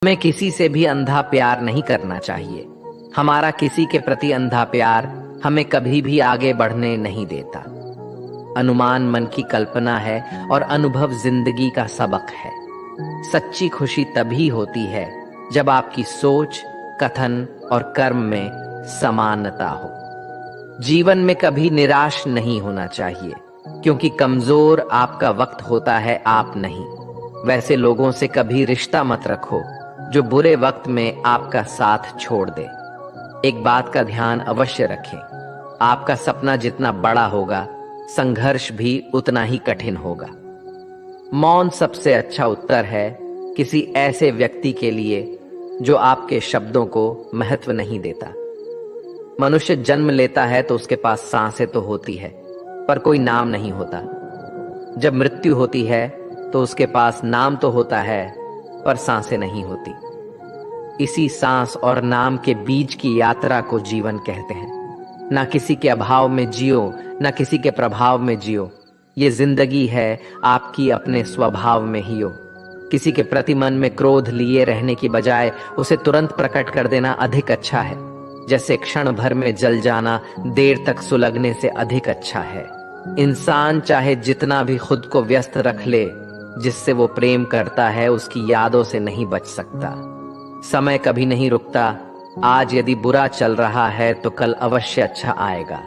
हमें किसी से भी अंधा प्यार नहीं करना चाहिए। हमारा किसी के प्रति अंधा प्यार हमें कभी भी आगे बढ़ने नहीं देता। अनुमान मन की कल्पना है और अनुभव जिंदगी का सबक है। सच्ची खुशी तभी होती है जब आपकी सोच, कथन और कर्म में समानता हो। जीवन में कभी निराश नहीं होना चाहिए, क्योंकि कमजोर आपका वक्त होता है, आप नहीं। वैसे लोगों से कभी रिश्ता मत रखो जो बुरे वक्त में आपका साथ छोड़ दे। एक बात का ध्यान अवश्य रखें, आपका सपना जितना बड़ा होगा, संघर्ष भी उतना ही कठिन होगा। मौन सबसे अच्छा उत्तर है किसी ऐसे व्यक्ति के लिए जो आपके शब्दों को महत्व नहीं देता। मनुष्य जन्म लेता है तो उसके पास सांसें तो होती है, पर कोई नाम नहीं होता। जब मृत्यु होती है तो उसके पास नाम तो होता है, पर सांसें नहीं होती। इसी सांस और नाम के बीच की यात्रा को जीवन कहते हैं। ना किसी के अभाव में जियो, ना किसी के प्रभाव में जियो। ये जिंदगी है आपकी अपने स्वभाव में ही हो। किसी के प्रति मन में क्रोध लिए रहने की बजाय उसे तुरंत प्रकट कर देना अधिक अच्छा है। जैसे क्षण भर में जल जाना देर तक सुलगने से अधिक अच्छा है। इंसान चाहे जितना भी खुद को व्यस्त रख ले, जिससे वो प्रेम करता है उसकी यादों से नहीं बच सकता। समय कभी नहीं रुकता। आज यदि बुरा चल रहा है तो कल अवश्य अच्छा आएगा।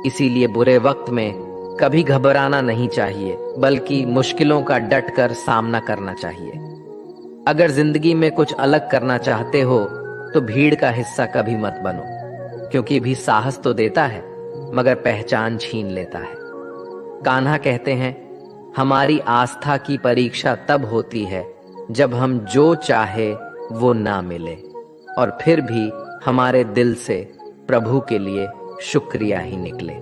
इसीलिए बुरे वक्त में कभी घबराना नहीं चाहिए, बल्कि मुश्किलों का डट कर सामना करना चाहिए। अगर जिंदगी में कुछ अलग करना चाहते हो तो भीड़ का हिस्सा कभी मत बनो, क्योंकि भी साहस तो देता है मगर पहचान छीन लेता है। कान्हा कहते हैं, हमारी आस्था की परीक्षा तब होती है जब हम जो चाहे वो ना मिले, और फिर भी हमारे दिल से प्रभु के लिए शुक्रिया ही निकले।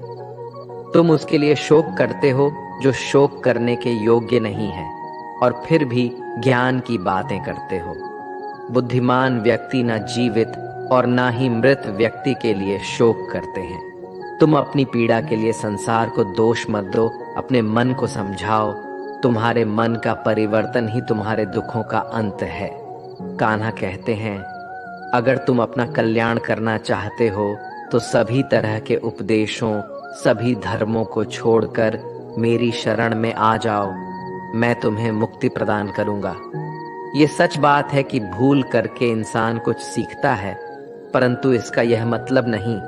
तुम उसके लिए शोक करते हो जो शोक करने के योग्य नहीं है, और फिर भी ज्ञान की बातें करते हो। बुद्धिमान व्यक्ति ना जीवित और ना ही मृत व्यक्ति के लिए शोक करते हैं। तुम अपनी पीड़ा के लिए संसार को दोष मत दो, अपने मन को समझाओ। तुम्हारे मन का परिवर्तन ही तुम्हारे दुखों का अंत है। कान्हा कहते हैं, अगर तुम अपना कल्याण करना चाहते हो तो सभी तरह के उपदेशों, सभी धर्मों को छोड़कर मेरी शरण में आ जाओ। मैं तुम्हें मुक्ति प्रदान करूंगा। ये सच बात है कि भूल करके इंसान कुछ सीखता है, परंतु इसका यह मतलब नहीं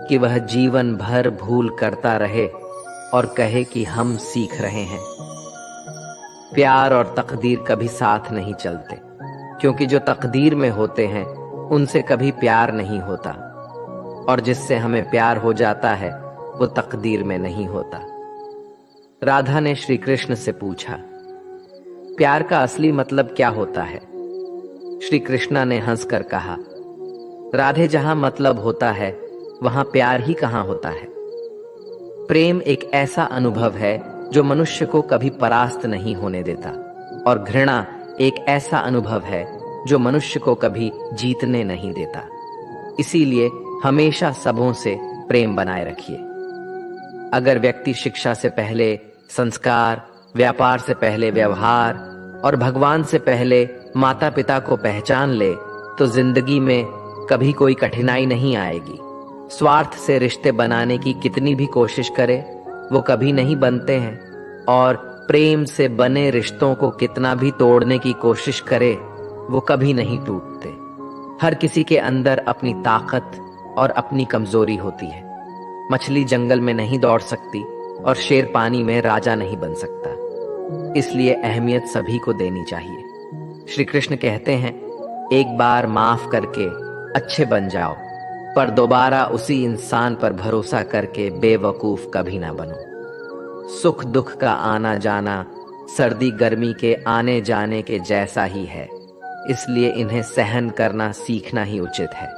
कि वह जीवन भर भूल करता रहे और कहे कि हम सीख रहे हैं। प्यार और तकदीर कभी साथ नहीं चलते, क्योंकि जो तकदीर में होते हैं उनसे कभी प्यार नहीं होता, और जिससे हमें प्यार हो जाता है वो तकदीर में नहीं होता। राधा ने श्री कृष्ण से पूछा, प्यार का असली मतलब क्या होता है? श्री कृष्णा ने हंसकर कहा, राधे, जहां मतलब होता है वहां प्यार ही कहां होता है। प्रेम एक ऐसा अनुभव है जो मनुष्य को कभी परास्त नहीं होने देता, और घृणा एक ऐसा अनुभव है जो मनुष्य को कभी जीतने नहीं देता। इसीलिए हमेशा सबों से प्रेम बनाए रखिए। अगर व्यक्ति शिक्षा से पहले संस्कार, व्यापार से पहले व्यवहार और भगवान से पहले माता पिता को पहचान ले तो जिंदगी में कभी कोई कठिनाई नहीं आएगी। स्वार्थ से रिश्ते बनाने की कितनी भी कोशिश करे वो कभी नहीं बनते हैं, और प्रेम से बने रिश्तों को कितना भी तोड़ने की कोशिश करे वो कभी नहीं टूटते। हर किसी के अंदर अपनी ताकत और अपनी कमजोरी होती है। मछली जंगल में नहीं दौड़ सकती और शेर पानी में राजा नहीं बन सकता। इसलिए अहमियत सभी को देनी चाहिए। श्री कृष्ण कहते हैं, एक बार माफ करके अच्छे बन जाओ, पर दोबारा उसी इंसान पर भरोसा करके बेवकूफ कभी ना बनो। सुख दुख का आना जाना सर्दी गर्मी के आने जाने के जैसा ही है, इसलिए इन्हें सहन करना सीखना ही उचित है।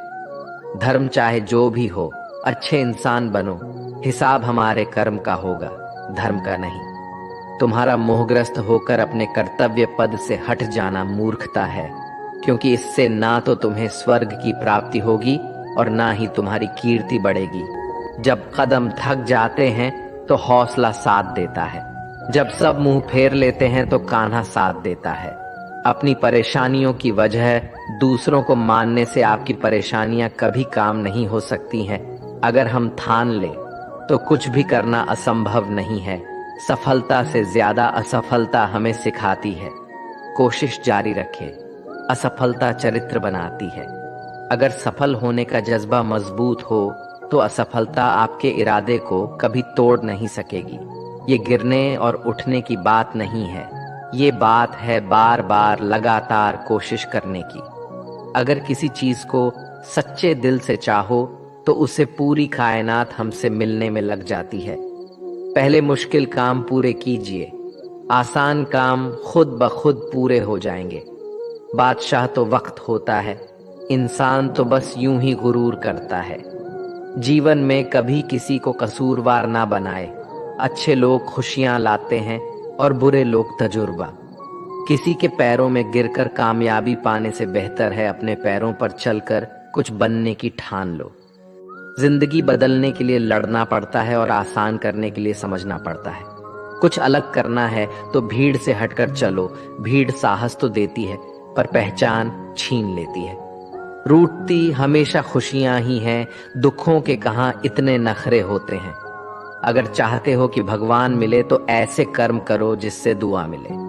धर्म चाहे जो भी हो, अच्छे इंसान बनो। हिसाब हमारे कर्म का होगा, धर्म का नहीं। तुम्हारा मोहग्रस्त होकर अपने कर्तव्य पद से हट जाना मूर्खता है, क्योंकि इससे ना तो तुम्हें स्वर्ग की प्राप्ति होगी और ना ही तुम्हारी कीर्ति बढ़ेगी। जब कदम थक जाते हैं तो हौसला साथ देता है। जब सब मुंह फेर लेते हैं तो कान्हा साथ देता है। अपनी परेशानियों की वजह दूसरों को मानने से आपकी परेशानियां कभी काम नहीं हो सकती हैं। अगर हम ठान लें तो कुछ भी करना असंभव नहीं है। सफलता से ज्यादा असफलता हमें सिखाती है। कोशिश जारी रखें, असफलता चरित्र बनाती है। अगर सफल होने का जज्बा मजबूत हो तो असफलता आपके इरादे को कभी तोड़ नहीं सकेगी। ये गिरने और उठने की बात नहीं है, ये बात है बार बार लगातार कोशिश करने की। अगर किसी चीज को सच्चे दिल से चाहो तो उसे पूरी कायनात हमसे मिलने में लग जाती है। पहले मुश्किल काम पूरे कीजिए, आसान काम खुद ब खुद पूरे हो जाएंगे। बादशाह तो वक्त होता है, इंसान तो बस यूं ही गुरूर करता है। जीवन में कभी किसी को कसूरवार ना बनाए। अच्छे लोग खुशियां लाते हैं और बुरे लोग तजुर्बा। किसी के पैरों में गिरकर कामयाबी पाने से बेहतर है अपने पैरों पर चलकर कुछ बनने की ठान लो। जिंदगी बदलने के लिए लड़ना पड़ता है और आसान करने के लिए समझना पड़ता है। कुछ अलग करना है तो भीड़ से हटकर चलो। भीड़ साहस तो देती है पर पहचान छीन लेती है। रूठती हमेशा खुशियां ही हैं, दुखों के कहां इतने नखरे होते हैं। अगर चाहते हो कि भगवान मिले तो ऐसे कर्म करो जिससे दुआ मिले।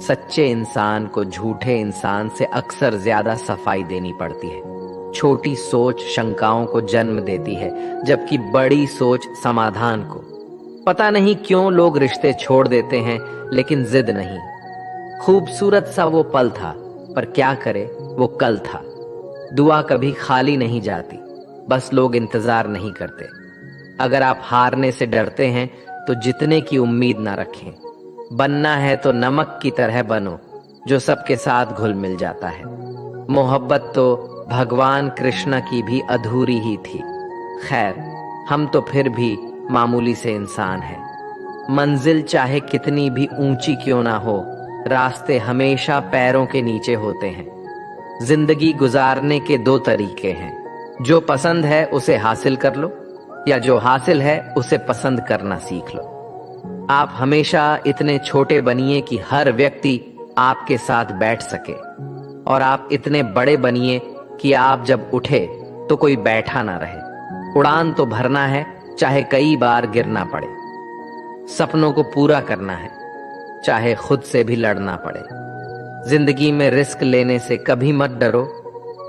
सच्चे इंसान को झूठे इंसान से अक्सर ज्यादा सफाई देनी पड़ती है। छोटी सोच शंकाओं को जन्म देती है, जबकि बड़ी सोच समाधान को। पता नहीं क्यों लोग रिश्ते छोड़ देते हैं, लेकिन जिद नहीं। खूबसूरत सा वो पल था, पर क्या करे वो कल था। दुआ कभी खाली नहीं जाती, बस लोग इंतजार नहीं करते। अगर आप हारने से डरते हैं तो जीतने की उम्मीद ना रखें। बनना है तो नमक की तरह बनो, जो सबके साथ घुल मिल जाता है। मोहब्बत तो भगवान कृष्ण की भी अधूरी ही थी। खैर, हम तो फिर भी मामूली से इंसान हैं। मंजिल चाहे कितनी भी ऊंची क्यों ना हो, रास्ते हमेशा पैरों के नीचे होते हैं। जिंदगी गुजारने के दो तरीके हैं, जो पसंद है उसे हासिल कर लो, या जो हासिल है उसे पसंद करना सीख लो। आप हमेशा इतने छोटे बनिए कि हर व्यक्ति आपके साथ बैठ सके, और आप इतने बड़े बनिए कि आप जब उठे तो कोई बैठा ना रहे। उड़ान तो भरना है, चाहे कई बार गिरना पड़े। सपनों को पूरा करना है, चाहे खुद से भी लड़ना पड़े। जिंदगी में रिस्क लेने से कभी मत डरो,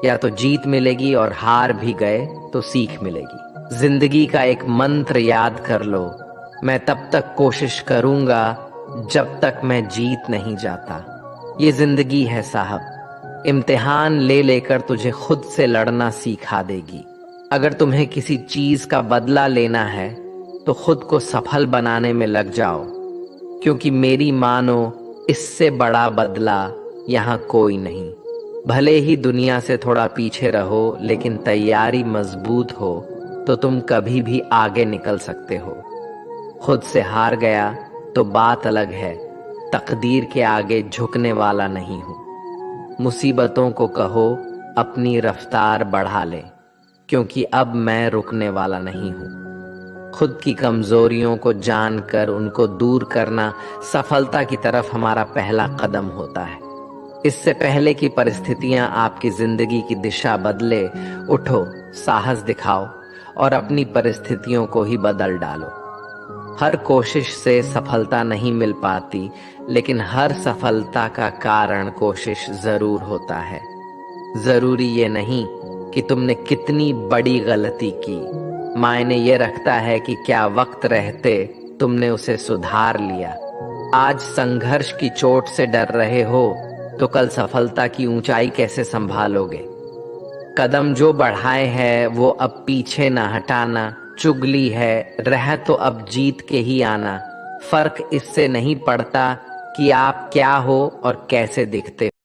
या तो जीत मिलेगी और हार भी गए तो सीख मिलेगी। जिंदगी का एक मंत्र याद कर लो, मैं तब तक कोशिश करूंगा जब तक मैं जीत नहीं जाता। ये जिंदगी है साहब, इम्तिहान ले लेकर तुझे खुद से लड़ना सिखा देगी। अगर तुम्हें किसी चीज का बदला लेना है तो खुद को सफल बनाने में लग जाओ, क्योंकि मेरी मानो इससे बड़ा बदला यहाँ कोई नहीं। भले ही दुनिया से थोड़ा पीछे रहो, लेकिन तैयारी मजबूत हो तो तुम कभी भी आगे निकल सकते हो। खुद से हार गया तो बात अलग है, तकदीर के आगे झुकने वाला नहीं हूं। मुसीबतों को कहो अपनी रफ्तार बढ़ा ले, क्योंकि अब मैं रुकने वाला नहीं हूं। खुद की कमजोरियों को जानकर उनको दूर करना सफलता की तरफ हमारा पहला कदम होता है। इससे पहले कि परिस्थितियां आपकी जिंदगी की दिशा बदले, उठो, साहस दिखाओ और अपनी परिस्थितियों को ही बदल डालो। हर कोशिश से सफलता नहीं मिल पाती, लेकिन हर सफलता का कारण कोशिश जरूर होता है। जरूरी ये नहीं कि तुमने कितनी बड़ी गलती की, मायने ये रखता है कि क्या वक्त रहते तुमने उसे सुधार लिया। आज संघर्ष की चोट से डर रहे हो तो कल सफलता की ऊंचाई कैसे संभालोगे। कदम जो बढ़ाए हैं वो अब पीछे ना हटाना। चुगली है, रह तो अब जीत के ही आना। फर्क इससे नहीं पड़ता कि आप क्या हो और कैसे दिखते